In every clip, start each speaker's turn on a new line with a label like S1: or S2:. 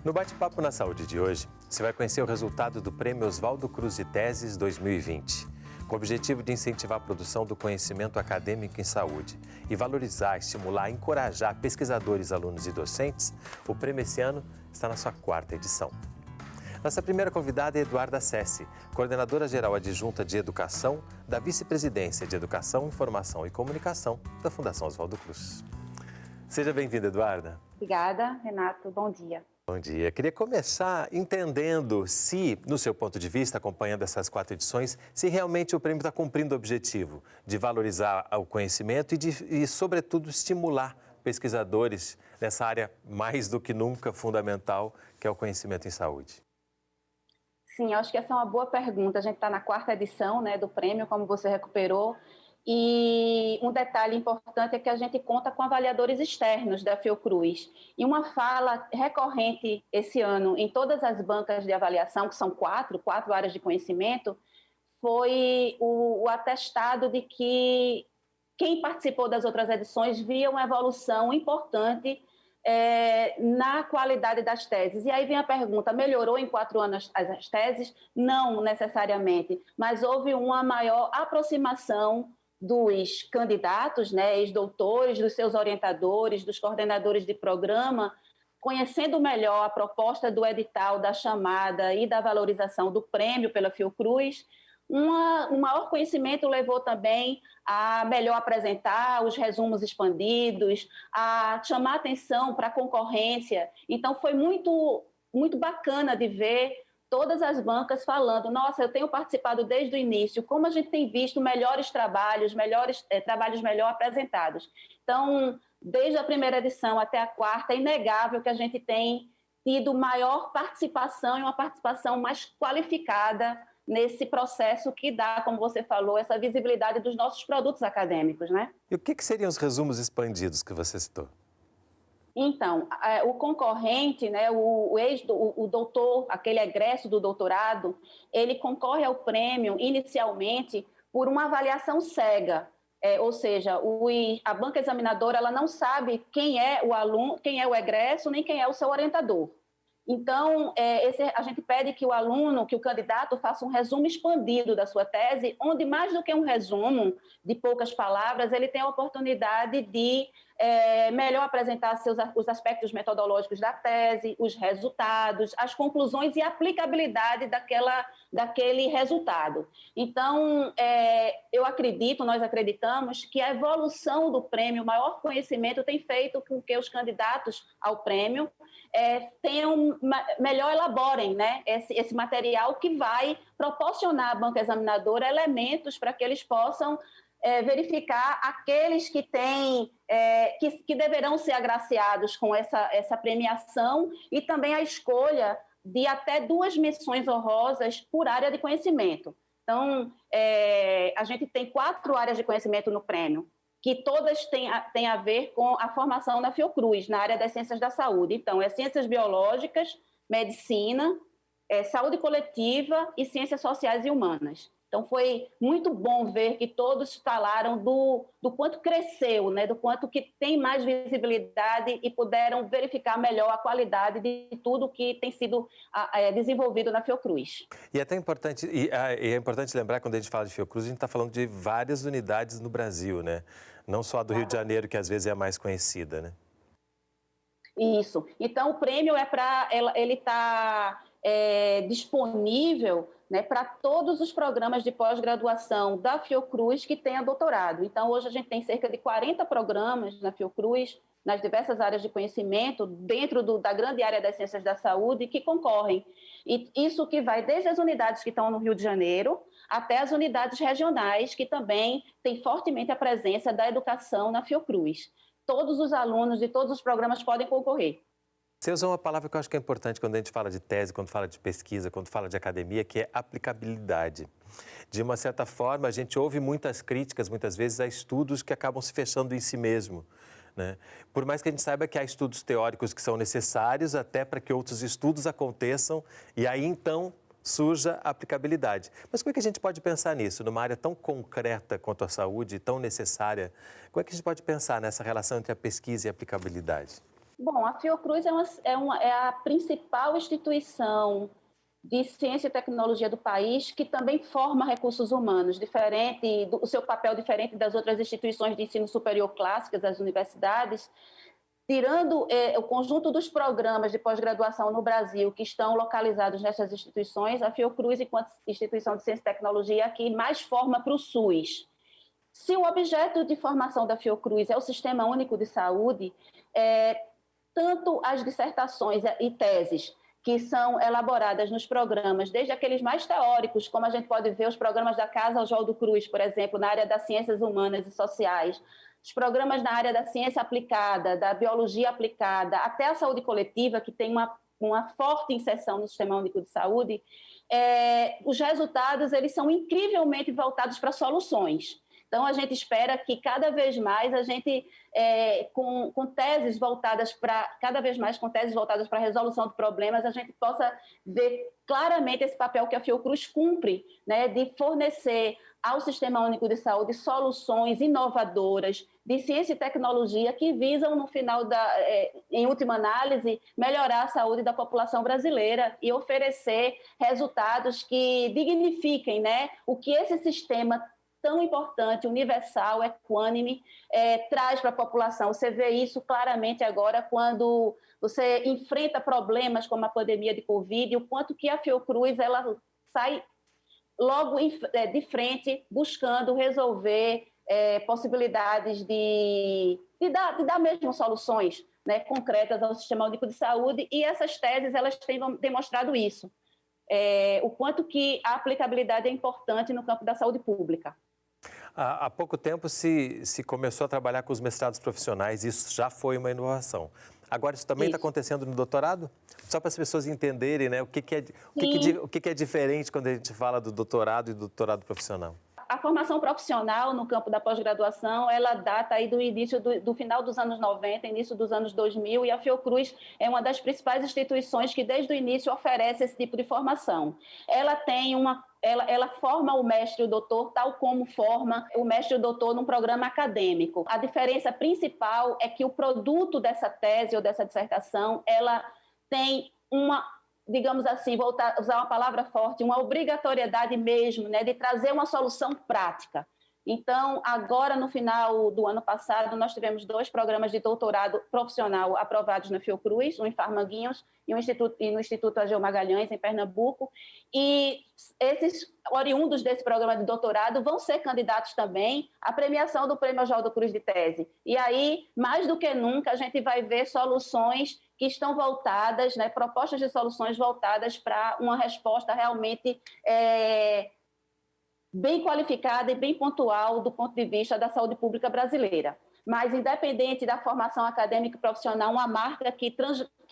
S1: No Bate-Papo na Saúde de hoje, você vai conhecer o resultado do Prêmio Oswaldo Cruz de Teses 2020. Com o objetivo de incentivar a produção do conhecimento acadêmico em saúde e valorizar, estimular, encorajar pesquisadores, alunos e docentes, o prêmio esse ano está na sua 4ª edição. Nossa primeira convidada é Eduarda Sessi, coordenadora-geral adjunta de Educação da Vice-Presidência de Educação, Informação e Comunicação da Fundação Oswaldo Cruz. Seja bem-vinda, Eduarda.
S2: Obrigada, Renato. Bom dia.
S1: Bom dia. Queria começar entendendo se, no seu ponto de vista, acompanhando essas 4 edições, se realmente o prêmio está cumprindo o objetivo de valorizar o conhecimento e, sobretudo, estimular pesquisadores nessa área mais do que nunca fundamental, que é o conhecimento em saúde.
S2: Sim, eu acho que essa é uma boa pergunta. A gente está na 4ª edição, do prêmio, como você recuperou. E um detalhe importante é que a gente conta com avaliadores externos da Fiocruz. E uma fala recorrente esse ano em todas as bancas de avaliação, que são 4 áreas de conhecimento, foi o atestado de que quem participou das outras edições via uma evolução importante na qualidade das teses. E aí vem a pergunta, melhorou em 4 anos as teses? Não necessariamente, mas houve uma maior aproximação dos candidatos, ex-doutores, dos seus orientadores, dos coordenadores de programa, conhecendo melhor a proposta do edital, da chamada e da valorização do prêmio pela Fiocruz. Um maior conhecimento levou também a melhor apresentar os resumos expandidos, a chamar atenção para a concorrência. Então, foi muito, muito bacana de ver todas as bancas falando, nossa, eu tenho participado desde o início, como a gente tem visto melhores trabalhos melhor apresentados. Então, desde a primeira edição até a 4ª, é inegável que a gente tem tido maior participação e uma participação mais qualificada nesse processo que dá, como você falou, essa visibilidade dos nossos produtos acadêmicos,
S1: E o que seriam os resumos expandidos que você citou?
S2: Então, o concorrente, o doutor, aquele egresso do doutorado, ele concorre ao prêmio inicialmente por uma avaliação cega, ou seja, a banca examinadora ela não sabe quem é o aluno, quem é o egresso, nem quem é o seu orientador. Então, a gente pede que o aluno, que o candidato faça um resumo expandido da sua tese, onde mais do que um resumo de poucas palavras, ele tem a oportunidade de melhor apresentar os aspectos metodológicos da tese, os resultados, as conclusões e a aplicabilidade daquele resultado. Então, nós acreditamos que a evolução do prêmio, o maior conhecimento, tem feito com que os candidatos ao prêmio melhor elaborem esse material que vai proporcionar à banca examinadora elementos para que eles possam verificar aqueles que têm, que deverão ser agraciados com essa premiação e também a escolha de até 2 menções honrosas por área de conhecimento. Então, a gente tem 4 áreas de conhecimento no prêmio, que todas têm a ver com a formação da Fiocruz, na área das ciências da saúde. Então, ciências biológicas, medicina, saúde coletiva e ciências sociais e humanas. Então, foi muito bom ver que todos falaram do quanto cresceu, do quanto que tem mais visibilidade e puderam verificar melhor a qualidade de tudo que tem sido desenvolvido na Fiocruz.
S1: E é até importante, é importante lembrar, quando a gente fala de Fiocruz, a gente está falando de várias unidades no Brasil, Não só a do Rio de Janeiro, que às vezes é a mais conhecida,
S2: Isso. Então, o prêmio ele está disponível para todos os programas de pós-graduação da Fiocruz que tenha doutorado. Então, hoje a gente tem cerca de 40 programas na Fiocruz, nas diversas áreas de conhecimento, dentro da grande área das ciências da saúde, que concorrem. E isso que vai desde as unidades que estão no Rio de Janeiro até as unidades regionais, que também têm fortemente a presença da educação na Fiocruz. Todos os alunos de todos os programas podem concorrer.
S1: Você usou uma palavra que eu acho que é importante quando a gente fala de tese, quando fala de pesquisa, quando fala de academia, que é aplicabilidade. De uma certa forma, a gente ouve muitas críticas, muitas vezes, a estudos que acabam se fechando em si mesmo, Por mais que a gente saiba que há estudos teóricos que são necessários até para que outros estudos aconteçam e aí, então, surja a aplicabilidade. Mas como é que a gente pode pensar nisso, numa área tão concreta quanto a saúde, tão necessária? Como é que a gente pode pensar nessa relação entre a pesquisa e a aplicabilidade?
S2: Bom, a Fiocruz é a principal instituição de ciência e tecnologia do país, que também forma recursos humanos, o seu papel diferente das outras instituições de ensino superior clássicas, das universidades, tirando o conjunto dos programas de pós-graduação no Brasil que estão localizados nessas instituições, a Fiocruz, enquanto instituição de ciência e tecnologia, é a que mais forma para o SUS. Se o objeto de formação da Fiocruz é o Sistema Único de Saúde, tanto as dissertações e teses que são elaboradas nos programas, desde aqueles mais teóricos, como a gente pode ver os programas da Casa Oswaldo Cruz, por exemplo, na área das ciências humanas e sociais, os programas na área da ciência aplicada, da biologia aplicada, até a saúde coletiva, que tem uma forte inserção no Sistema Único de Saúde, os resultados eles são incrivelmente voltados para soluções. Então, a gente espera que cada vez mais a gente, com teses voltadas para a resolução de problemas, a gente possa ver claramente esse papel que a Fiocruz cumpre, né, de fornecer ao Sistema Único de Saúde soluções inovadoras de ciência e tecnologia que visam, no final em última análise, melhorar a saúde da população brasileira e oferecer resultados que dignifiquem, né, o que esse sistema tão importante, universal, equânime, traz para a população. Você vê isso claramente agora quando você enfrenta problemas como a pandemia de Covid, e o quanto que a Fiocruz ela sai logo de frente, buscando resolver possibilidades de dar mesmo soluções, né, concretas ao Sistema Único de Saúde, e essas teses elas têm demonstrado isso, o quanto que a aplicabilidade é importante no campo da saúde pública.
S1: Há pouco tempo se começou a trabalhar com os mestrados profissionais, isso já foi uma inovação. Agora, isso também está acontecendo no doutorado? Só para as pessoas entenderem, né, o que é diferente quando a gente fala do doutorado e do doutorado profissional.
S2: A formação profissional no campo da pós-graduação, ela data aí do início do final dos anos 90, início dos anos 2000, e a Fiocruz é uma das principais instituições que desde o início oferece esse tipo de formação. Ela forma o mestre e o doutor tal como forma o mestre e o doutor num programa acadêmico. A diferença principal é que o produto dessa tese ou dessa dissertação, ela tem digamos assim, usar uma palavra forte, uma obrigatoriedade mesmo, né, de trazer uma solução prática. Então, agora, no final do ano passado, nós tivemos 2 programas de doutorado profissional aprovados na Fiocruz, um em Farmanguinhos e no Instituto Ageu Magalhães, em Pernambuco, e esses oriundos desse programa de doutorado vão ser candidatos também à premiação do Prêmio Oswaldo Cruz de Tese. E aí, mais do que nunca, a gente vai ver soluções que estão voltadas, né, propostas de soluções voltadas para uma resposta realmente bem qualificada e bem pontual do ponto de vista da saúde pública brasileira. Mas, independente da formação acadêmica e profissional, uma marca que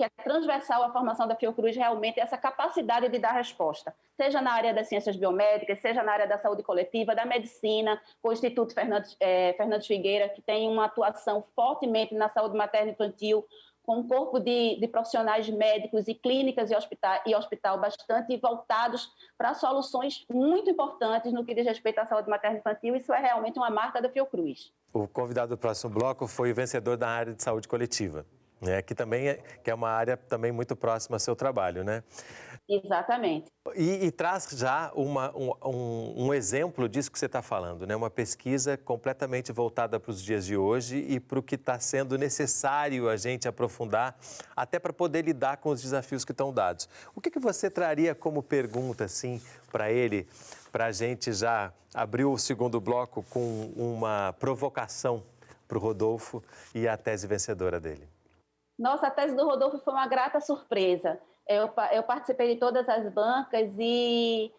S2: é transversal à formação da Fiocruz realmente é essa capacidade de dar resposta, seja na área das ciências biomédicas, seja na área da saúde coletiva, da medicina, com o Instituto Fernandes Figueira, que tem uma atuação fortemente na saúde materna e infantil, com um corpo de profissionais médicos e clínicas e hospital bastante voltados para soluções muito importantes no que diz respeito à saúde materna e infantil. Isso é realmente uma marca da Fiocruz.
S1: O convidado do próximo bloco foi o vencedor da área de saúde coletiva, né, que é uma área também muito próxima ao seu trabalho, né?
S2: Exatamente.
S1: E traz já um exemplo disso que você está falando, né? Uma pesquisa completamente voltada para os dias de hoje e para o que está sendo necessário a gente aprofundar, até para poder lidar com os desafios que estão dados. O que você traria como pergunta, assim, para ele, para a gente já abrir o segundo bloco com uma provocação para o Rodolfo e a tese vencedora dele?
S2: Nossa, a tese do Rodolfo foi uma grata surpresa. Eu participei de todas as bancas e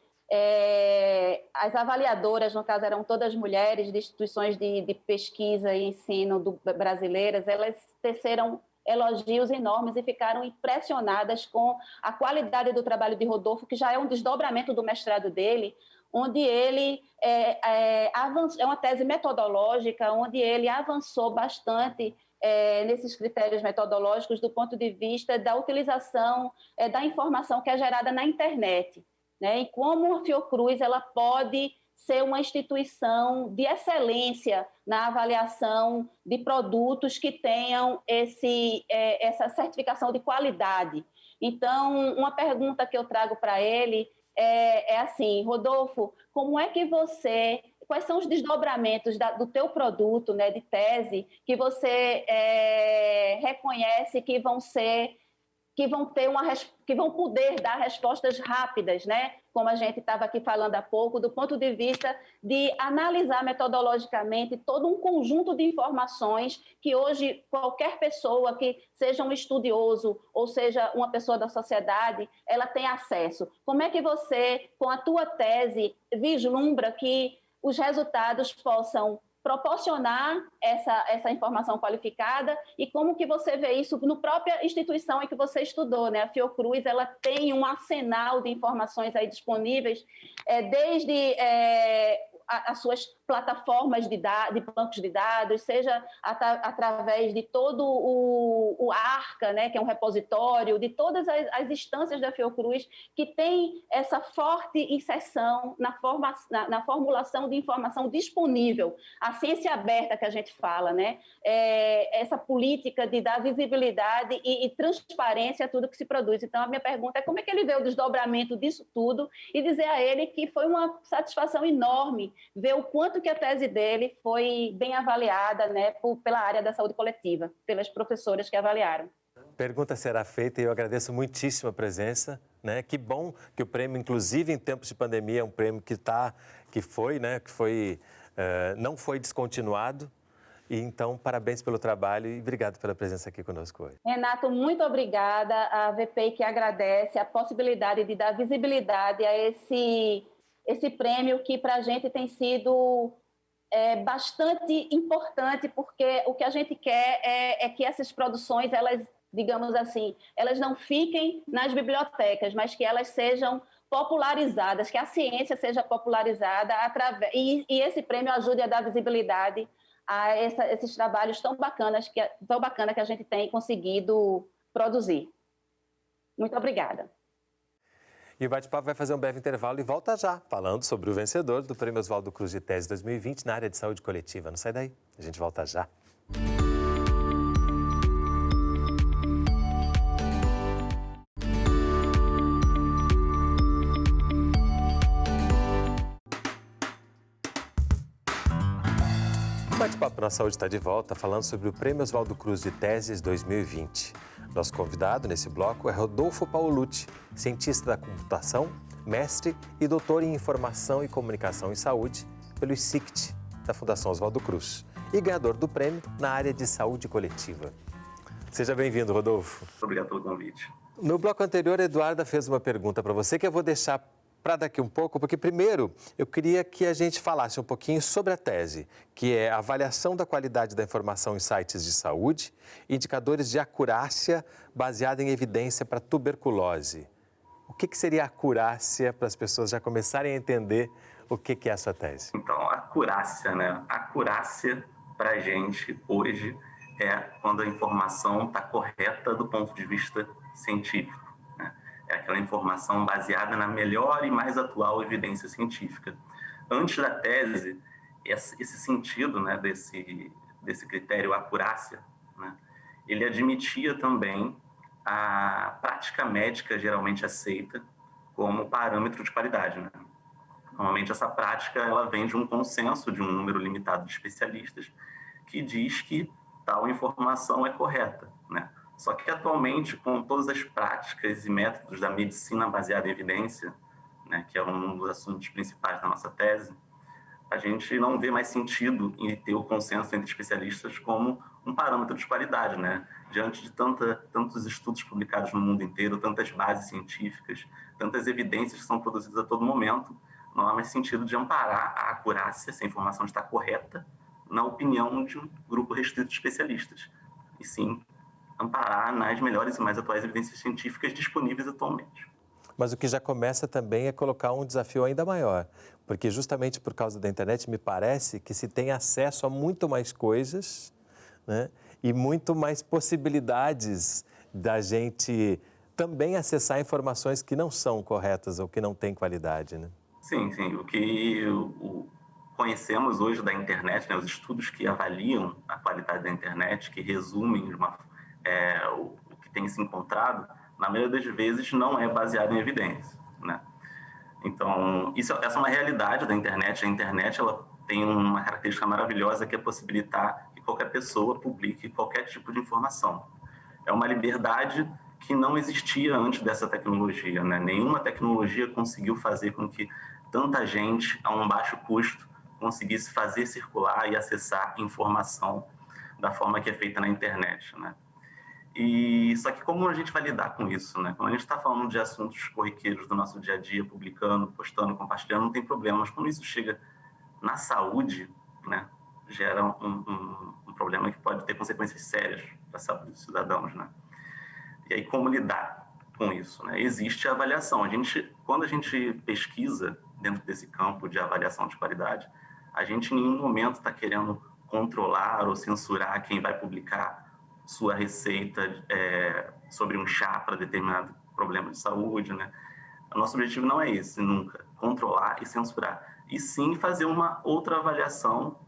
S2: as avaliadoras, no caso, eram todas mulheres de instituições de pesquisa e ensino brasileiras. Elas teceram elogios enormes e ficaram impressionadas com a qualidade do trabalho de Rodolfo, que já é um desdobramento do mestrado dele, onde ele é uma tese metodológica, onde ele avançou bastante nesses critérios metodológicos do ponto de vista da utilização da informação que é gerada na internet, né? E como a Fiocruz ela pode ser uma instituição de excelência na avaliação de produtos que tenham essa certificação de qualidade. Então, uma pergunta que eu trago para ele é assim: Rodolfo, quais são os desdobramentos do teu produto, né, de tese, que você reconhece que vão poder dar respostas rápidas, né? Como a gente estava aqui falando há pouco, do ponto de vista de analisar metodologicamente todo um conjunto de informações que hoje qualquer pessoa que seja um estudioso ou seja uma pessoa da sociedade, ela tem acesso. Como é que você, com a tua tese, vislumbra que os resultados possam proporcionar essa informação qualificada e como que você vê isso na própria instituição em que você estudou, né? A Fiocruz, ela tem um arsenal de informações aí disponíveis, desde as suas plataformas de bancos de dados, seja através de todo o ARCA, né, que é um repositório, de todas as instâncias da Fiocruz, que tem essa forte inserção na formulação de informação disponível, a ciência aberta que a gente fala, né? Essa política de dar visibilidade e transparência a tudo que se produz. Então, a minha pergunta é como é que ele vê o desdobramento disso tudo e dizer a ele que foi uma satisfação enorme ver o quanto que a tese dele foi bem avaliada, né, pela área da saúde coletiva, pelas professoras que avaliaram.
S1: Pergunta será feita e eu agradeço muitíssimo a presença, né? Que bom que o prêmio, inclusive em tempos de pandemia, é um prêmio não foi descontinuado. E então, parabéns pelo trabalho e obrigado pela presença aqui conosco hoje.
S2: Renato, muito obrigada. A VPI que agradece a possibilidade de dar visibilidade a esse prêmio que para a gente tem sido bastante importante, porque o que a gente quer é que essas produções, elas, digamos assim, elas não fiquem nas bibliotecas, mas que elas sejam popularizadas, que a ciência seja popularizada e esse prêmio ajude a dar visibilidade a esses trabalhos tão bacana que a gente tem conseguido produzir. Muito obrigada.
S1: E o Bate-Papo vai fazer um breve intervalo e volta já, falando sobre o vencedor do Prêmio Oswaldo Cruz de Tese 2020 na área de saúde coletiva. Não sai daí, a gente volta já. O Bate-Papo na Saúde está de volta, falando sobre o Prêmio Oswaldo Cruz de Teses 2020. Nosso convidado nesse bloco é Rodolfo Paolucci, cientista da computação, mestre e doutor em Informação e Comunicação em Saúde pelo ICICT, da Fundação Oswaldo Cruz, e ganhador do prêmio na área de saúde coletiva. Seja bem-vindo, Rodolfo.
S3: Obrigado pelo convite.
S1: No bloco anterior, a Eduarda fez uma pergunta para você que eu vou deixar para daqui um pouco, porque primeiro eu queria que a gente falasse um pouquinho sobre a tese, que é a avaliação da qualidade da informação em sites de saúde, indicadores de acurácia baseada em evidência para tuberculose. O que seria acurácia para as pessoas já começarem a entender o que é essa tese?
S3: Então, acurácia, né? Acurácia para a gente hoje é quando a informação está correta do ponto de vista científico. É aquela informação baseada na melhor e mais atual evidência científica. Antes da tese, esse sentido, né, desse critério acurácia, né, ele admitia também a prática médica geralmente aceita como parâmetro de qualidade, né? Normalmente essa prática ela vem de um consenso de um número limitado de especialistas que diz que tal informação é correta, né? Só que atualmente, com todas as práticas e métodos da medicina baseada em evidência, né, que é um dos assuntos principais da nossa tese, a gente não vê mais sentido em ter o consenso entre especialistas como um parâmetro de qualidade, né? Diante de tantos estudos publicados no mundo inteiro, tantas bases científicas, tantas evidências que são produzidas a todo momento, não há mais sentido de amparar a acurácia, se a informação está correta, na opinião de um grupo restrito de especialistas, e sim amparar nas melhores e mais atuais evidências científicas disponíveis atualmente.
S1: Mas o que já começa também é colocar um desafio ainda maior, porque justamente por causa da internet me parece que se tem acesso a muito mais coisas, né, e muito mais possibilidades da gente também acessar informações que não são corretas ou que não têm qualidade, né?
S3: Sim, sim. O que conhecemos hoje da internet, né, os estudos que avaliam a qualidade da internet, que resumem o que tem se encontrado, na maioria das vezes não é baseado em evidência, né? Então, essa é uma realidade da internet. A internet ela tem uma característica maravilhosa que é possibilitar que qualquer pessoa publique qualquer tipo de informação. É uma liberdade que não existia antes dessa tecnologia, né? Nenhuma tecnologia conseguiu fazer com que tanta gente, a um baixo custo, conseguisse fazer circular e acessar informação da forma que é feita na internet, né? E só que como a gente vai lidar com isso, né? Quando a gente está falando de assuntos corriqueiros do nosso dia a dia, publicando, postando, compartilhando, não tem problema. Mas quando isso chega na saúde, né, gera um problema que pode ter consequências sérias para a saúde dos cidadãos, né? E aí como lidar com isso, né? Existe a avaliação. Quando a gente pesquisa dentro desse campo de avaliação de qualidade, a gente em nenhum momento está querendo controlar ou censurar quem vai publicar sua receita sobre um chá para determinado problema de saúde, né? O nosso objetivo não é esse, nunca, controlar e censurar, e sim fazer uma outra avaliação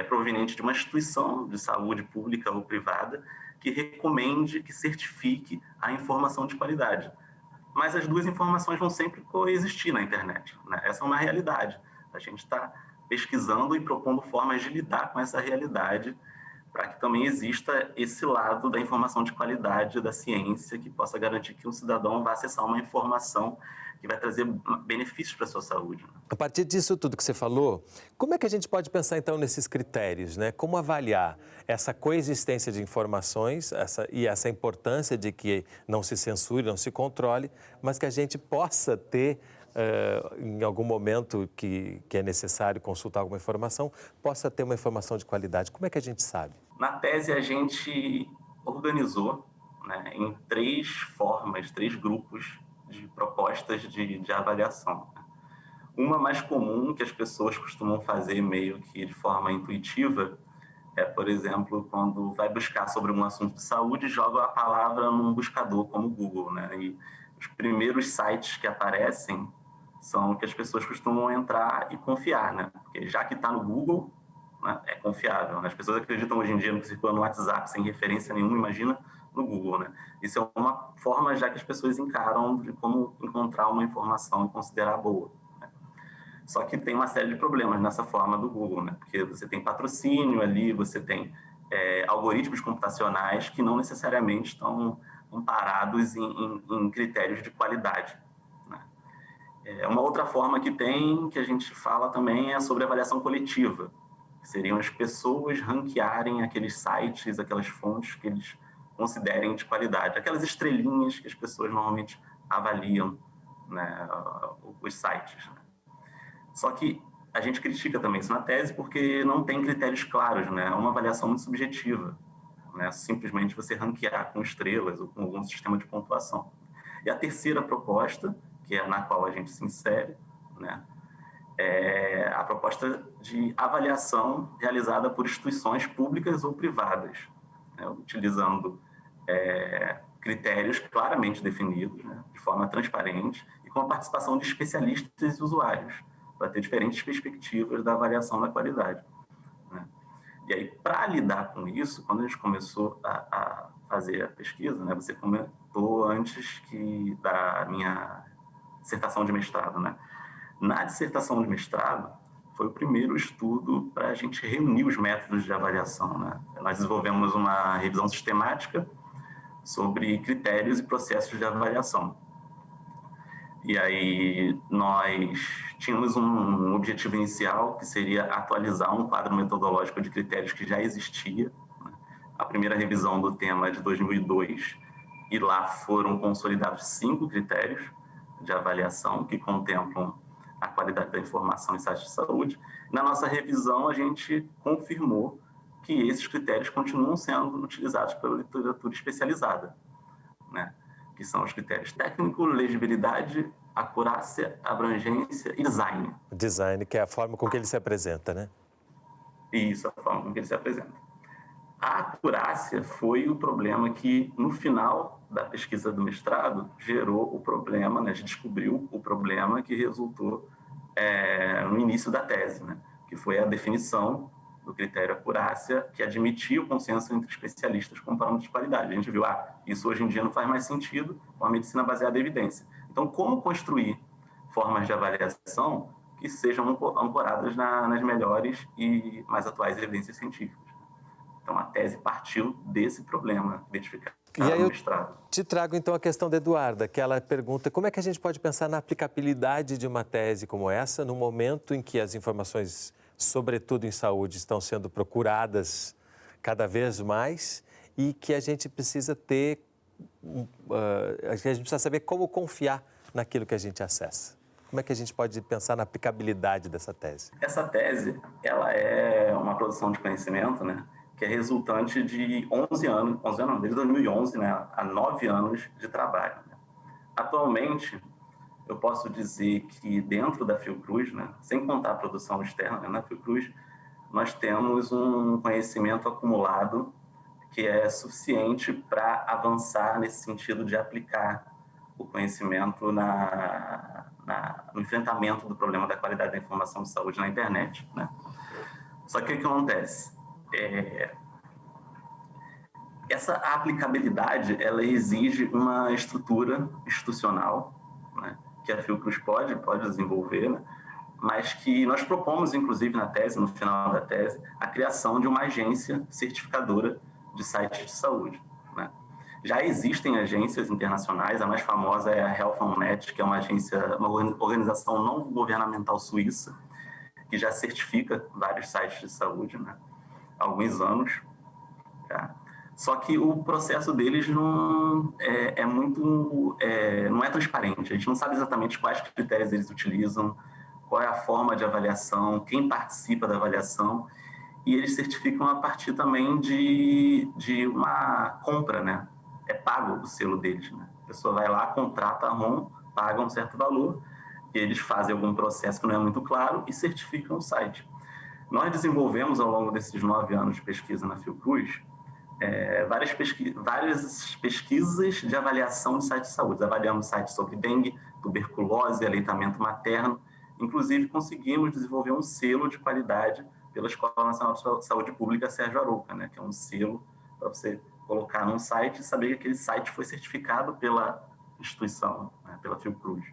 S3: proveniente de uma instituição de saúde pública ou privada que recomende, que certifique a informação de qualidade. Mas as duas informações vão sempre coexistir na internet, né? Essa é uma realidade. A gente está pesquisando e propondo formas de lidar com essa realidade para que também exista esse lado da informação de qualidade da ciência que possa garantir que um cidadão vá acessar uma informação que vai trazer benefícios para a sua saúde.
S1: A partir disso tudo que você falou, como é que a gente pode pensar então nesses critérios, né? Como avaliar essa coexistência de informações e essa importância de que não se censure, não se controle, mas que a gente possa ter, em algum momento que é necessário consultar alguma informação, possa ter uma informação de qualidade. Como é que a gente sabe?
S3: Na tese, a gente organizou, né, em 3 grupos de propostas de avaliação. Uma mais comum, que as pessoas costumam fazer meio que de forma intuitiva, é, por exemplo, quando vai buscar sobre um assunto de saúde, joga a palavra num buscador como o Google, né? E os primeiros sites que aparecem são que as pessoas costumam entrar e confiar, né? Porque já que está no Google, né, é confiável. As pessoas acreditam hoje em dia no que circula no WhatsApp sem referência nenhuma, imagina no Google, né? Isso é uma forma já que as pessoas encaram de como encontrar uma informação e considerar boa. Só que tem uma série de problemas nessa forma do Google, né? Porque você tem patrocínio ali, você tem algoritmos computacionais que não necessariamente estão amparados em critérios de qualidade, né? Uma outra forma que a gente fala também é sobre avaliação coletiva, que seriam as pessoas ranquearem aqueles sites, aquelas fontes que eles considerem de qualidade, aquelas estrelinhas que as pessoas normalmente avaliam, né, os sites, né? Só que a gente critica também isso na tese porque não tem critérios claros, né? É uma avaliação muito subjetiva, né? Simplesmente você ranquear com estrelas ou com algum sistema de pontuação. E a terceira proposta, que é na qual a gente se insere, né, é a proposta de avaliação realizada por instituições públicas ou privadas, né, utilizando critérios claramente definidos, né, de forma transparente e com a participação de especialistas e usuários, para ter diferentes perspectivas da avaliação da qualidade, né? E aí, para lidar com isso, quando a gente começou a fazer a pesquisa, né, você comentou antes da minha dissertação de mestrado, né? Na dissertação de mestrado, foi o primeiro estudo para a gente reunir os métodos de avaliação, né? Nós desenvolvemos uma revisão sistemática sobre critérios e processos de avaliação. E aí nós tínhamos um objetivo inicial, que seria atualizar um quadro metodológico de critérios que já existia, né? A primeira revisão do tema é de 2002, e lá foram consolidados 5 critérios de avaliação que contemplam a qualidade da informação em sites de saúde. Na nossa revisão, a gente confirmou que esses critérios continuam sendo utilizados pela literatura especializada, né? Que são os critérios técnico, legibilidade, acurácia, abrangência e design.
S1: Design, que é a forma com que ele se apresenta, né?
S3: Isso, a forma com que ele se apresenta. A acurácia foi o problema que, no final da pesquisa do mestrado, gerou o problema, né? A gente descobriu o problema que resultou no início da tese, né? Que foi a definição do critério acurácia, que admitia o consenso entre especialistas como parâmetro de qualidade. A gente viu, isso hoje em dia não faz mais sentido com a medicina baseada em evidência. Então, como construir formas de avaliação que sejam ancoradas nas melhores e mais atuais evidências científicas? Então, a tese partiu desse problema identificado
S1: e aí
S3: no
S1: eu
S3: mestrado.
S1: Te trago, então, a questão da Eduarda, que ela pergunta como é que a gente pode pensar na aplicabilidade de uma tese como essa no momento em que as informações, sobretudo em saúde, estão sendo procuradas cada vez mais e que a gente precisa ter, a gente precisa saber como confiar naquilo que a gente acessa. Como é que a gente pode pensar na aplicabilidade dessa tese?
S3: Essa tese, ela é uma produção de conhecimento, né, que é resultante de 11 anos, desde 2011, né, há 9 anos de trabalho. Né. Atualmente, eu posso dizer que dentro da Fiocruz, né, sem contar a produção externa, né, na Fiocruz, nós temos um conhecimento acumulado que é suficiente para avançar nesse sentido de aplicar o conhecimento no enfrentamento do problema da qualidade da informação de saúde na internet. Né? Só que o que acontece? Essa aplicabilidade, ela exige uma estrutura institucional, né, que a Fiocruz pode desenvolver, né, mas que nós propomos, inclusive, na tese, no final da tese, a criação de uma agência certificadora de sites de saúde. Né. Já existem agências internacionais, a mais famosa é a Health on Net, que é uma organização não governamental suíça, que já certifica vários sites de saúde, né, há alguns anos. Tá? Só que o processo deles não é transparente. A gente não sabe exatamente quais critérios eles utilizam, qual é a forma de avaliação, quem participa da avaliação, e eles certificam a partir também de uma compra, né? É pago o selo deles, né? A pessoa vai lá, contrata a ROM, paga um certo valor, e eles fazem algum processo que não é muito claro e certificam o site. Nós desenvolvemos, ao longo desses 9 anos de pesquisa na Fiocruz, várias pesquisas de avaliação de sites de saúde. Avaliamos sites sobre dengue, tuberculose, aleitamento materno. Inclusive, conseguimos desenvolver um selo de qualidade pela Escola Nacional de Saúde Pública Sérgio Arouca, né, que é um selo para você colocar num site e saber que aquele site foi certificado pela instituição, né, pela Fiocruz.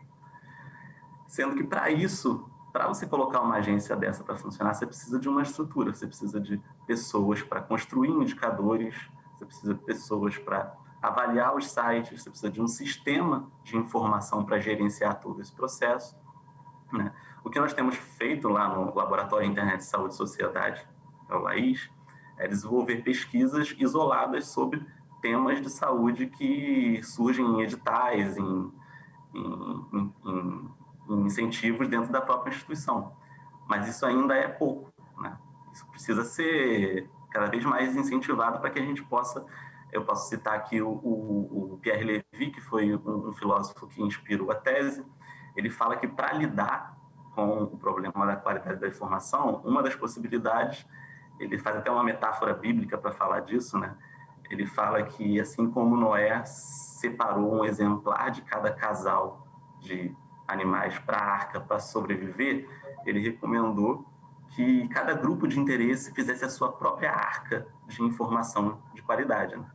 S3: Sendo que, para isso, para você colocar uma agência dessa para funcionar, você precisa de uma estrutura, você precisa de pessoas para construir indicadores, você precisa de pessoas para avaliar os sites, você precisa de um sistema de informação para gerenciar todo esse processo. Né? O que nós temos feito lá no Laboratório Internet de Saúde e Sociedade, o LAIS, é desenvolver pesquisas isoladas sobre temas de saúde que surgem em editais, em incentivos dentro da própria instituição. Mas isso ainda é pouco, né? Isso precisa ser cada vez mais incentivado para que a gente possa... Eu posso citar aqui o Pierre Levy, que foi um filósofo que inspirou a tese. Ele fala que, para lidar com o problema da qualidade da informação, uma das possibilidades, ele faz até uma metáfora bíblica para falar disso, né? Ele fala que, assim como Noé separou um exemplar de cada casal de animais para a arca para sobreviver, ele recomendou que cada grupo de interesse fizesse a sua própria arca de informação de qualidade. Né?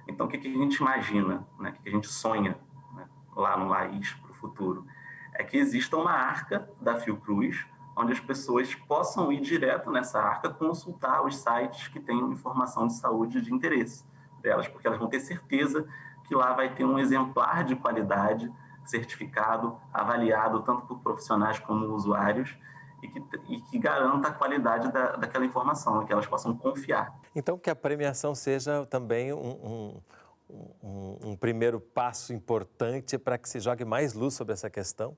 S3: Então, o que a gente imagina, né? O que a gente sonha, né? Lá no LAIS para o futuro, é que exista uma arca da Fiocruz, onde as pessoas possam ir direto nessa arca consultar os sites que têm informação de saúde de interesse delas, porque elas vão ter certeza que lá vai ter um exemplar de qualidade certificado, avaliado tanto por profissionais como usuários e que garanta a qualidade daquela informação, que elas possam confiar.
S1: Então, que a premiação seja também um primeiro passo importante para que se jogue mais luz sobre essa questão,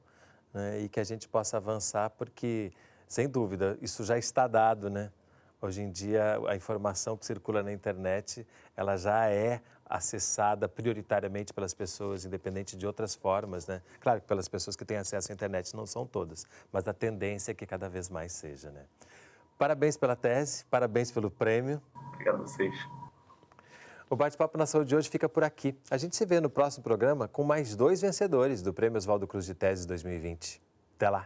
S1: né, e que a gente possa avançar, porque, sem dúvida, isso já está dado, né? Hoje em dia, a informação que circula na internet, ela já é acessada prioritariamente pelas pessoas, independente de outras formas, né? Claro que pelas pessoas que têm acesso à internet não são todas, mas a tendência é que cada vez mais seja, né? Parabéns pela tese, parabéns pelo prêmio.
S3: Obrigado a vocês.
S1: O Bate-Papo na Saúde de hoje fica por aqui. A gente se vê no próximo programa com mais 2 vencedores do Prêmio Oswaldo Cruz de Teses 2020. Até lá!